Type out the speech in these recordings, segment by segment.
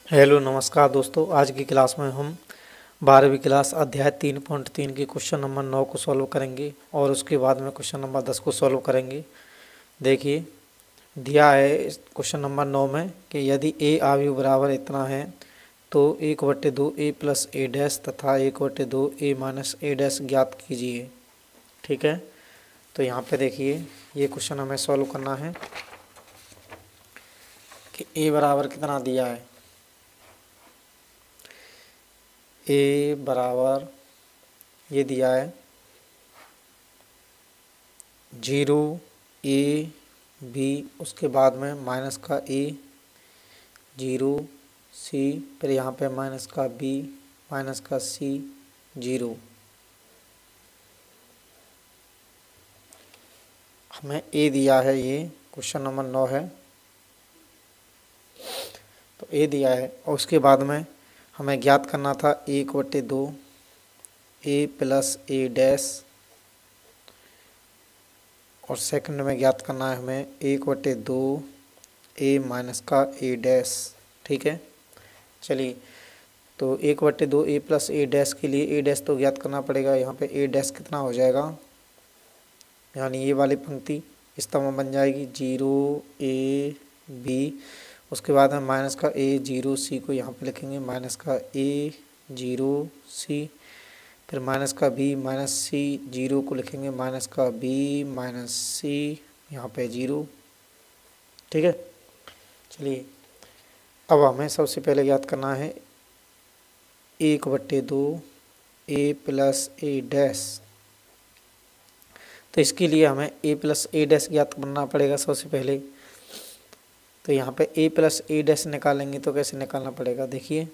Hello नमस्कार दोस्तों। आज की क्लास में हम 12वीं क्लास अध्याय 3.3 के क्वेश्चन नंबर 9 को सॉल्व करेंगे और उसके बाद में क्वेश्चन नंबर 10 को सॉल्व करेंगे। देखिए, दिया है इस क्वेश्चन नंबर 9 में कि यदि ए आयु बराबर इतना है तो 1/2 ए प्लस ए डैश तथा 1/2 ए माइनस ए डैश ज्ञात कीजिए। ठीक है, तो यहाँ पे देखिए ये क्वेश्चन हमें सॉल्व करना है कि ए बराबर कितना दिया है। ए बराबर ये दिया है 0 ए बी, उसके बाद में माइनस का ए 0 सी, फिर यहाँ पे माइनस का बी माइनस का सी 0। हमें ए दिया है, ये क्वेश्चन नंबर 9 है। तो ए दिया है और उसके बाद में हमें ज्ञात करना था 1/2 ए प्लस ए डैश, और सेकंड में ज्ञात करना है हमें 1/2 ए माइनस का ए डैश। ठीक है, चलिए, तो 1/2 ए प्लस ए डैश के लिए ए डैश तो ज्ञात करना पड़ेगा। यहाँ पे ए डैश कितना हो जाएगा, यानी ये वाली पंक्ति इस तरह बन जाएगी 0 ए बी, उसके बाद हम माइनस का ए 0 सी को यहाँ पे लिखेंगे माइनस का ए 0 सी, फिर माइनस का बी माइनस सी 0 को लिखेंगे माइनस का बी माइनस सी यहाँ पे 0। ठीक है, चलिए, अब हमें सबसे पहले ज्ञात करना है 1/2 ए प्लस ए डैश। तो इसके लिए हमें ए प्लस ए डैश ज्ञात करना पड़ेगा सबसे पहले। तो यहाँ पे ए प्लस ए डैश निकालेंगे तो कैसे निकालना पड़ेगा, देखिए,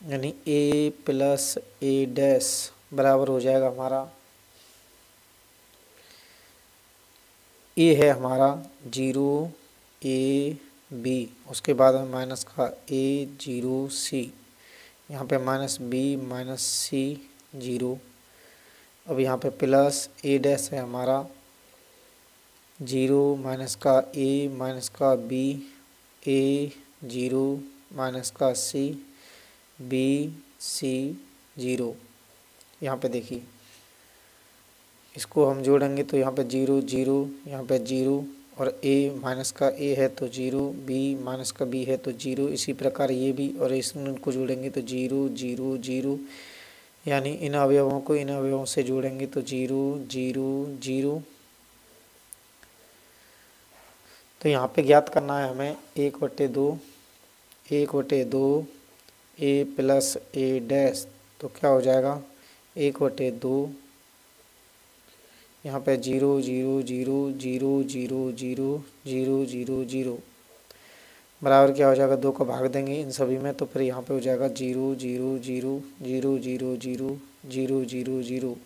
यानी ए प्लस ए डैश बराबर हो जाएगा हमारा, ए है हमारा 0 ए बी, उसके बाद में माइनस का ए 0 सी, यहाँ पे माइनस बी माइनस सी 0। अब यहाँ पे प्लस ए डैश है हमारा 0 माइनस का ए माइनस का बी ए 0 माइनस का सी बी सी 0। यहाँ पे देखिए, इसको हम जोड़ेंगे तो यहाँ पे 0 0, यहाँ पे 0, और ए माइनस का ए है तो 0, बी माइनस का बी है तो 0, इसी प्रकार ये भी, और इनको जोड़ेंगे तो 0 0 0, यानी इन अवयवों को इन अवयवों से जोड़ेंगे तो 0 0 0। तो यहाँ पे ज्ञात करना है हमें 1/2 ए प्लस ए डैश, तो क्या हो जाएगा 1/2, यहाँ पे 0 0 0 0 0 0 0 0 0 बराबर क्या हो जाएगा, 2 का भाग देंगे इन सभी में तो फिर यहाँ पे हो जाएगा 0 0 0 0 0 0 0 0 0,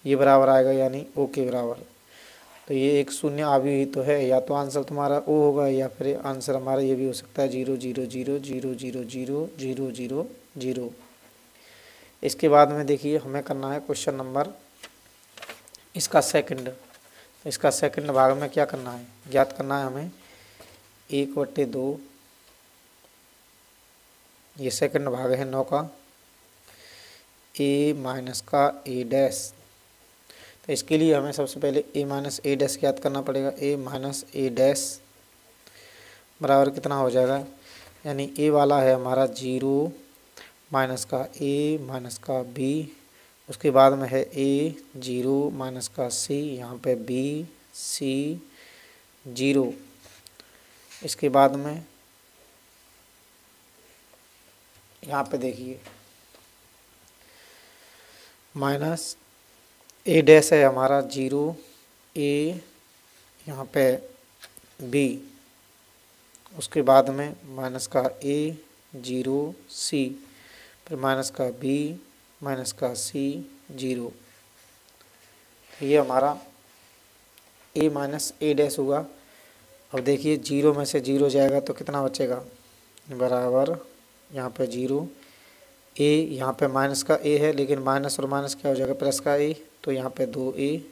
ये बराबर आएगा, यानी ओ के बराबर। तो ये एक शून्य अवयव ही तो है, या तो आंसर तुम्हारा ओ होगा या फिर आंसर हमारा ये भी हो सकता है 0 0 0 0 0 0 0 0 0। इसके बाद में देखिए हमें करना है क्वेश्चन नंबर इसका सेकंड। तो इसका सेकंड भाग में क्या करना है, ज्ञात करना है हमें 1/2, ये सेकंड भाग है 9 का, ए माइनस का ए डैश। तो इसके लिए हमें सबसे पहले ए माइनस ए डैश ज्ञात करना पड़ेगा। ए माइनस ए डैश बराबर कितना हो जाएगा, यानी ए वाला है हमारा 0 माइनस का ए माइनस का बी, उसके बाद में है ए 0 माइनस का सी, यहाँ पे बी सी 0। इसके बाद में यहाँ पे देखिए माइनस ए डैश है हमारा 0 ए, यहाँ पे बी, उसके बाद में माइनस का ए 0 सी, फिर माइनस का बी माइनस का सी 0। ये हमारा ए माइनस ए डैश हुआ। अब देखिए 0 में से 0 जाएगा तो कितना बचेगा, बराबर यहाँ पे 0 ए, यहाँ पे माइनस का ए है लेकिन माइनस और माइनस क्या हो जाएगा, प्लस का ए, तो यहाँ पे 2 ए,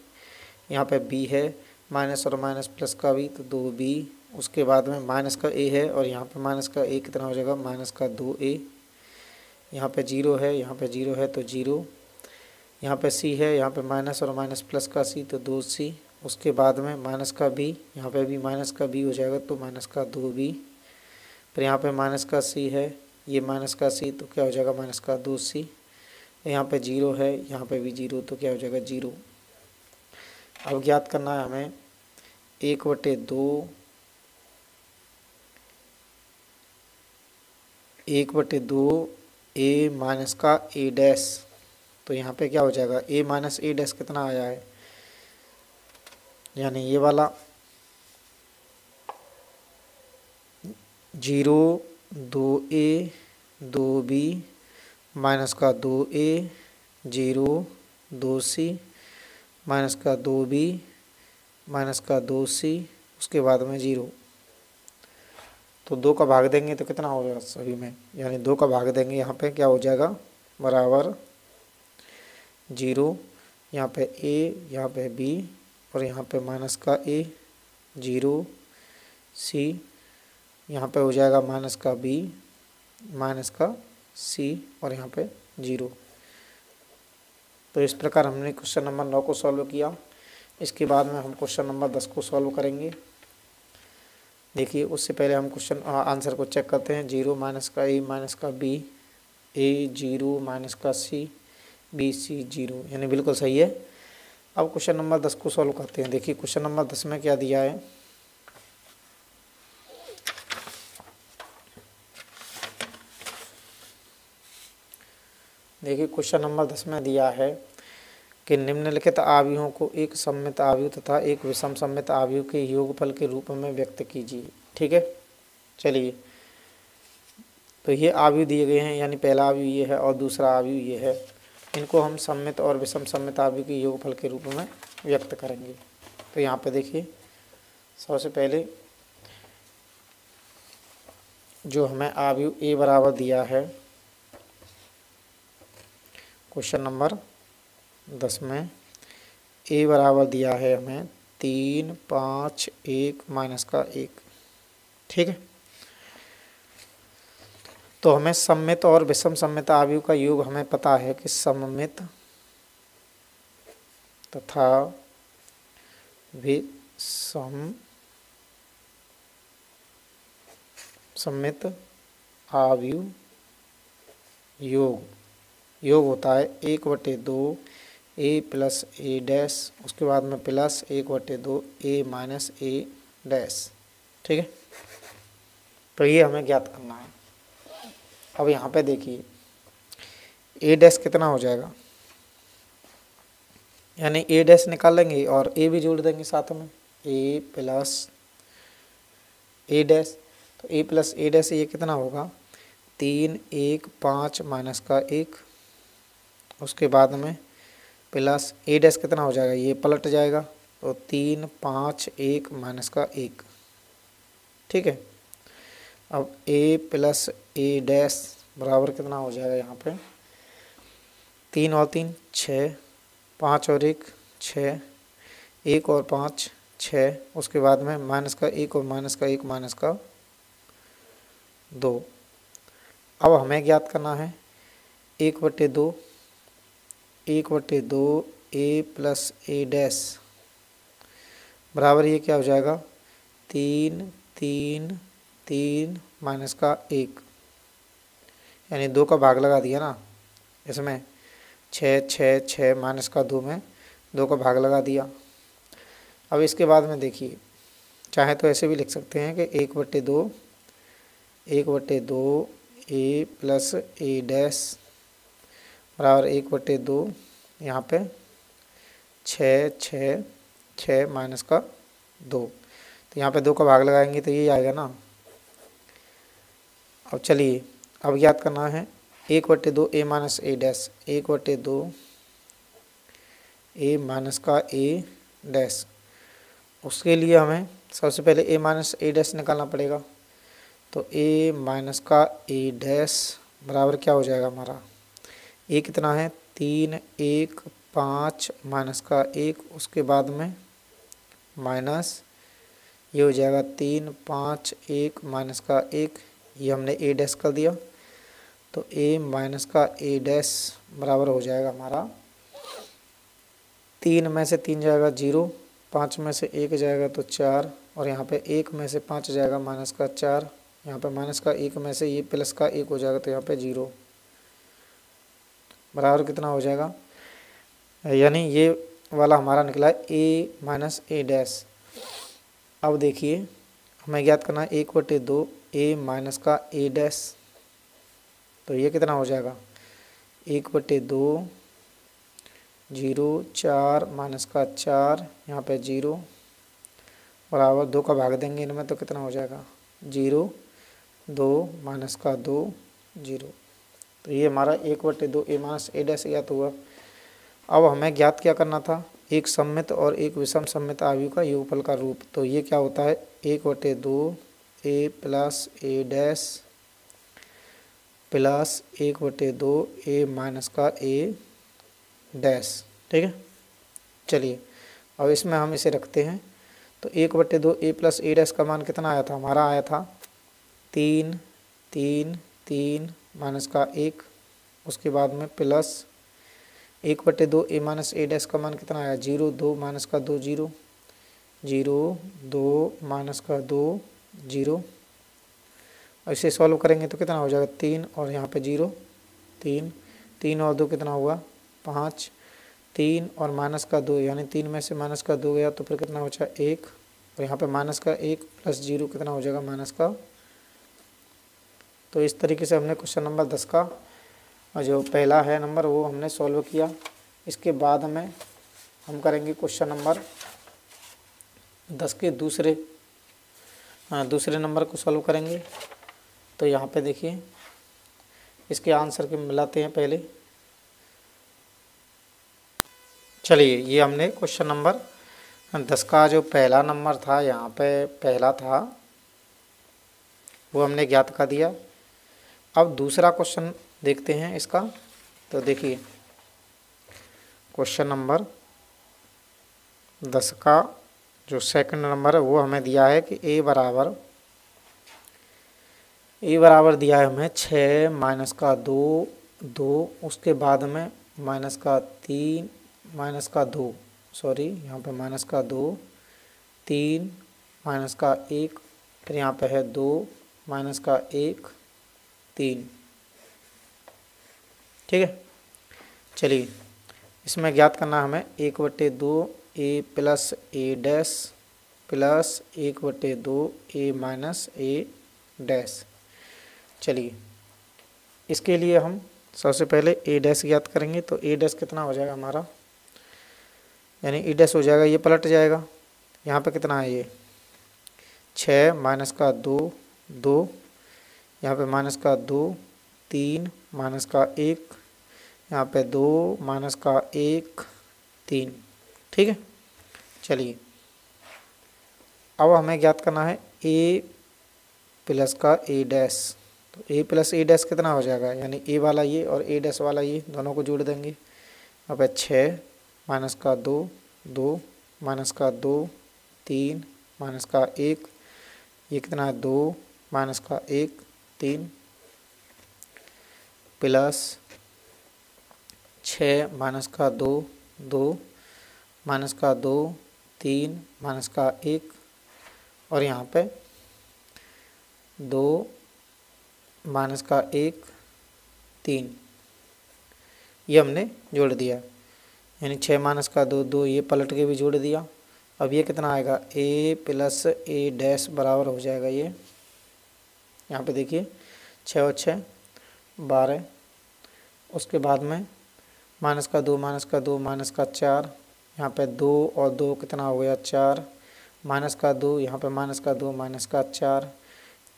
यहाँ पे बी है माइनस और माइनस प्लस का बी तो 2 बी, उसके बाद में माइनस का ए है और यहाँ पे माइनस का ए कितना हो जाएगा, माइनस का 2a। यहाँ पे 0 है, यहाँ पे 0 है तो 0। यहाँ पे c है, यहाँ पे माइनस और माइनस प्लस का c तो 2c। उसके बाद में माइनस का b, यहाँ पे भी माइनस का b हो जाएगा तो माइनस का 2b। फिर यहाँ पे माइनस का c है, ये माइनस का c तो क्या हो जाएगा, माइनस का 2c। यहाँ पे 0 है, यहाँ पे भी 0 तो क्या हो जाएगा, 0। अब ज्ञात करना है हमें 1/2 a माइनस का a डैश। तो यहाँ पे क्या हो जाएगा, a माइनस a डैश कितना आया है, यानी ये वाला 0 2a 2b माइनस का 2a 0 2c माइनस का 2b माइनस का 2c, उसके बाद में 0। तो 2 का भाग देंगे तो कितना हो जाएगा सभी में, यानी 2 का भाग देंगे यहाँ पे क्या हो जाएगा, बराबर 0। यहाँ पे a, यहाँ पे b और यहाँ पे माइनस का a 0 c, यहाँ पे हो जाएगा माइनस का b माइनस का c और यहाँ पे 0। तो इस प्रकार हमने क्वेश्चन नंबर 9 को सॉल्व किया। इसके बाद में हम क्वेश्चन नंबर 10 को सॉल्व करेंगे। देखिए उससे पहले हम क्वेश्चन आंसर को चेक करते हैं। 0 माइनस का a माइनस का b, a 0 माइनस का c, b c 0, यानी बिल्कुल सही है। अब क्वेश्चन नंबर 10 को सॉल्व करते हैं। देखिए क्वेश्चन नंबर 10 में क्या दिया है, देखिए क्वेश्चन नंबर 10 में दिया है कि निम्नलिखित आव्यूहों को एक सममित आव्यूह तथा एक विषम सममित आव्यूह के योगफल के रूप में व्यक्त कीजिए। ठीक है, चलिए तो ये आव्यूह दिए गए हैं, यानी पहला आव्यूह ये है और दूसरा आव्यूह ये है। इनको हम सममित और विषम सममित आव्यूह के योगफल के रूप में व्यक्त करेंगे। तो यहाँ पे देखिए सबसे पहले जो हमें आव्यूह a बराबर दिया है क्वेश्चन नंबर 10 में, a बराबर दिया है हमें 3 5 1 माइनस का 1। ठीक है, तो हमें सममित और विषम सममित आव्यूह का योग हमें पता है कि सममित तथा विषम सममित आव्यूह योग होता है 1/2 a प्लस a डैश, उसके बाद में plus 1/2 a minus a dash. ठीक है, तो ये हमें ज्ञात करना है। अब यहाँ पे देखिए a डैश कितना हो जाएगा, यानी a डैश निकाल लेंगे और a भी जोड़ देंगे साथ में, a प्लस a डैश। तो a प्लस a डैश ये कितना होगा, 3 1 5 माइनस का 1, उसके बाद में प्लस a डैश कितना हो जाएगा, ये पलट जाएगा तो 3 5 1 माइनस का 1। ठीक है, अब a प्लस a डैश बराबर कितना हो जाएगा, यहाँ पे 3 और 3 6, 5 और 1 6, 1 और 5 6, उसके बाद में माइनस का 1 और माइनस का 1 माइनस का 2। अब हमें ज्ञात करना है 1/2 a प्लस a डैश बराबर ये क्या हो जाएगा, 3 3 3 माइनस का 1, यानी 2 का भाग लगा दिया ना इसमें, 6 6 6 माइनस का 2 में 2 का भाग लगा दिया। अब इसके बाद में देखिए चाहे तो ऐसे भी लिख सकते हैं कि 1/2 a प्लस a डैश बराबर 1/2 यहाँ पे 6 6 6 माइनस का 2। तो यहाँ पे 2 का भाग लगाएंगे तो ये आएगा ना। अब चलिए अब याद करना है 1/2 a minus a dash, 1/2 a minus का a डैश। उसके लिए हमें सबसे पहले a माइनस a डैश निकालना पड़ेगा। तो a माइनस का a डैश बराबर क्या हो जाएगा हमारा, a कितना है 3 1 5 माइनस का 1, उसके बाद में माइनस ये हो जाएगा 3 5 1 माइनस का 1, ये हमने ए डैश कर दिया। तो ए माइनस का ए डैश बराबर हो जाएगा हमारा 3 में से 3 जाएगा 0, 5 में से 1 जाएगा तो 4, और यहाँ पे 1 में से 5 जाएगा माइनस का 4, यहाँ पे माइनस का 1 में से ये प्लस का 1 हो जाएगा तो यहाँ पे 0 बराबर कितना हो जाएगा, यानी ये वाला हमारा निकला है ए माइनस ए डैश। अब देखिए हमें ज्ञात करना है 1/2 ए माइनस का ए डैश, तो ये कितना हो जाएगा 1/2 0 4 माइनस का 4, यहाँ पे 0 बराबर 2 का भाग देंगे इनमें तो कितना हो जाएगा 0 2 माइनस का 2 0। तो ये हमारा 1/2 ए माइनस ए डैश ज्ञात हुआ। अब हमें ज्ञात क्या करना था, एक सममित और एक विषम सममित आव्यूह का योगफल का रूप। तो ये क्या होता है 1/2 ए प्लस ए डैश प्लस 1/2 ए माइनस का ए डैश। ठीक है, चलिए अब इसमें हम इसे रखते हैं। तो 1/2 ए प्लस ए डैश का मान कितना आया था, हमारा आया था 3 3 3 माइनस का 1, उसके बाद में प्लस 1/2 ए माइनस ए डैश का मान कितना आया 0 2 माइनस का 2 0 0 2 माइनस का 2 0। ऐसे सॉल्व करेंगे तो कितना हो जाएगा 3 और यहाँ पे 0 3 3 और 2 कितना हुआ 5, 3 और माइनस का 2 यानी 3 में से माइनस का 2 गया तो फिर कितना बचा 1, और यहाँ पे माइनस का 1 प्लस 0 कितना हो जाएगा माइनस का। तो इस तरीके से हमने क्वेश्चन नंबर 10 का जो पहला है नंबर वो हमने सॉल्व किया। इसके बाद में हम करेंगे क्वेश्चन नंबर 10 के दूसरे नंबर को सॉल्व करेंगे। तो यहाँ पे देखिए इसके आंसर के मिलाते हैं पहले। चलिए ये हमने क्वेश्चन नंबर 10 का जो पहला नंबर था यहाँ पे पहला था वो हमने ज्ञात कर दिया। अब दूसरा क्वेश्चन देखते हैं इसका। तो देखिए क्वेश्चन नंबर 10 का जो सेकंड नंबर है वो हमें दिया है कि ए बराबर दिया है हमें 6 माइनस का 2 2, उसके बाद में माइनस का 3 माइनस का 2 सॉरी यहाँ पे माइनस का 2 3 माइनस का 1, फिर यहाँ पे है 2 माइनस का 1 3। ठीक है, चलिए इसमें ज्ञात करना हमें 1/2 ए प्लस ए डैश प्लस 1/2 ए माइनस ए डैश। चलिए इसके लिए हम सबसे पहले ए डैश ज्ञात करेंगे। तो ए डैश कितना हो जाएगा हमारा, यानी ए डैश हो जाएगा ये पलट जाएगा, यहाँ पे कितना है ये 6 माइनस का 2 2, यहाँ पे माइनस का 2 3 माइनस का 1, यहाँ पे 2 माइनस का 1 3। ठीक है, चलिए अब हमें ज्ञात करना है ए प्लस का ए डैश। तो ए प्लस ए डैश कितना हो जाएगा, यानी ए वाला ये और ए डैश वाला ये दोनों को जोड़ देंगे। यहाँ पे 6 माइनस का 2 2 माइनस का 2 3 माइनस का 1, ये कितना है 2 माइनस का 1 3 प्लस 6 माइनस का 2 2 माइनस का 2 3 माइनस का 1, और यहाँ पे 2 माइनस का 1 3, ये हमने जोड़ दिया, यानी 6 माइनस का 2 2, ये पलट के भी जोड़ दिया। अब ये कितना आएगा ए प्लस ए डैश बराबर हो जाएगा ये, यहाँ पे देखिए 6 और 6 12, उसके बाद में माइनस का 2 माइनस का 2 माइनस का 4, यहाँ पे 2 और 2 कितना हो गया 4, माइनस का 2, यहाँ पे माइनस का 2 माइनस का 4,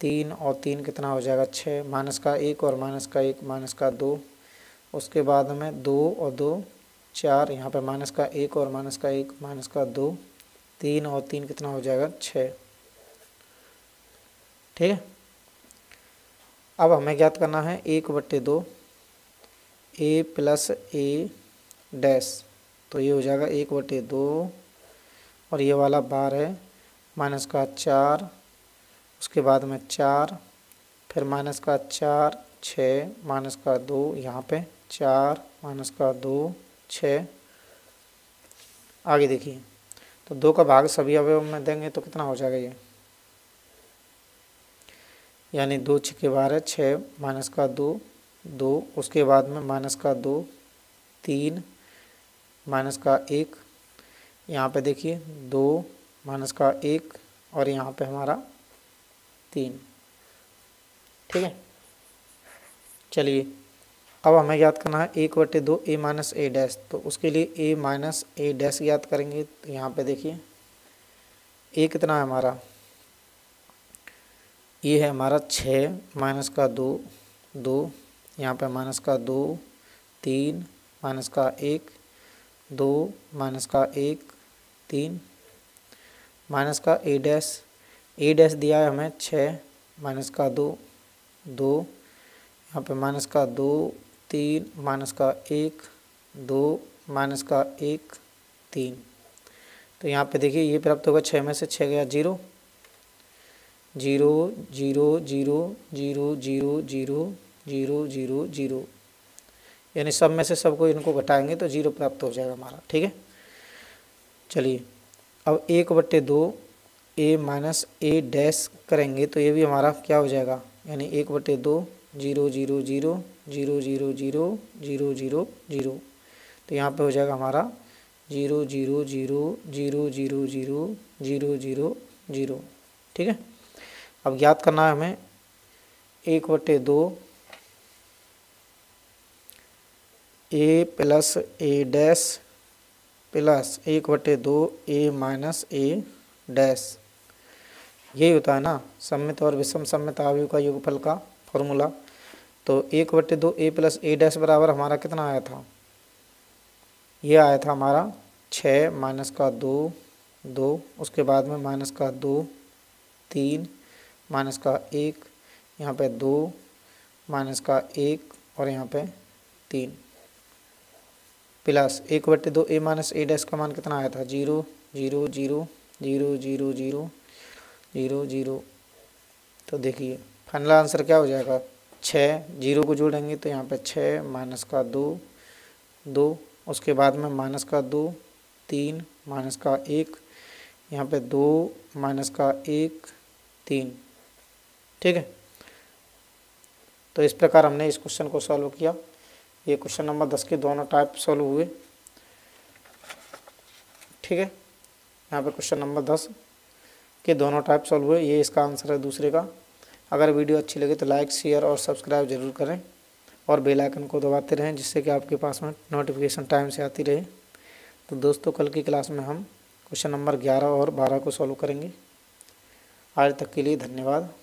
3 और 3 कितना हो जाएगा 6, माइनस का 1 और माइनस का 1 माइनस का 2, उसके बाद में 2 और 2 4, यहाँ पे माइनस का 1 और माइनस का 1 माइनस का 2, 3 और 3 कितना हो जाएगा 6। ठीक है, अब हमें ज्ञात करना है 1/2 ए प्लस ए डैश। तो ये हो जाएगा 1/2 और ये वाला बार है माइनस का 4, उसके बाद में 4, फिर माइनस का 4, 6, माइनस का 2, यहाँ पे 4, माइनस का 2, 6। आगे देखिए, तो 2 का भाग सभी अवयव में देंगे तो कितना हो जाएगा ये, यानी 2 6 12, 6, माइनस का 2, 2, उसके बाद में माइनस का 2, 3, माइनस का 1, यहाँ पे देखिए 2, माइनस का 1, और यहाँ पे हमारा 3। ठीक है, चलिए अब हमें याद करना है 1/2 a माइनस a डैश। तो उसके लिए a माइनस a डैश याद करेंगे। तो यहाँ पे देखिए a कितना है हमारा, ये है हमारा 6, माइनस का 2, 2, यहाँ पे माइनस का 2, 3, माइनस का 1, 2, माइनस का 1, 3, माइनस का a डैश दिया है हमें 6, माइनस का 2, 2, यहाँ पे माइनस का 2, 3, माइनस का 1, 2, माइनस का 1, 3। तो यहाँ पे देखिए ये प्राप्त होगा, 6 में से 6 गया 0, 0 0 0 0 0 0 0 0 0, यानी सब में से सबको इनको घटाएंगे तो 0 प्राप्त हो जाएगा हमारा। ठीक है, चलिए अब 1/2 a माइनस a डैश करेंगे तो ये भी हमारा क्या हो जाएगा, यानी 1/2 0 0 0 0 0 0 0 0 0। तो यहाँ पे हो जाएगा हमारा 0 0 0 0 0 0 0 0 0। ठीक है, अब याद करना है हमें 1/2 a plus a dash plus 1/2 a minus a dash. यही होता है ना सममित और विषम सममित अवयव का योगफल का फॉर्मूला। तो 1/2 a प्लस a डैश बराबर हमारा कितना आया था, ये आया था हमारा 6, माइनस का 2, 2, उसके बाद में माइनस का 2, 3, माइनस का 1, यहाँ पे 2, माइनस का 1, और यहाँ पे 3, plus 1/2 a minus a dash का मान कितना आया था, 0 0 0 0 0 0 0 0। तो देखिए फाइनल आंसर क्या हो जाएगा, 6, 0 को जोड़ेंगे तो यहाँ पे 6, माइनस का 2, 2, उसके बाद में माइनस का 2, 3, माइनस का 1, यहाँ पे 2, माइनस का 1, 3। ठीक है, तो इस प्रकार हमने इस क्वेश्चन को सॉल्व किया। ये क्वेश्चन नंबर 10 के दोनों टाइप सॉल्व हुए। ठीक है, यहाँ पे क्वेश्चन नंबर 10 के दोनों टाइप सॉल्व हुए, ये इसका आंसर है दूसरे का। अगर वीडियो अच्छी लगे तो लाइक, शेयर और सब्सक्राइब जरूर करें और बेल आइकन को दबाते रहें, जिससे कि आपके पास में नोटिफिकेशन टाइम से आती रहे। तो दोस्तों कल की क्लास में हम क्वेश्चन नंबर 11 और 12 को सॉल्व करेंगे। आज तक के लिए धन्यवाद।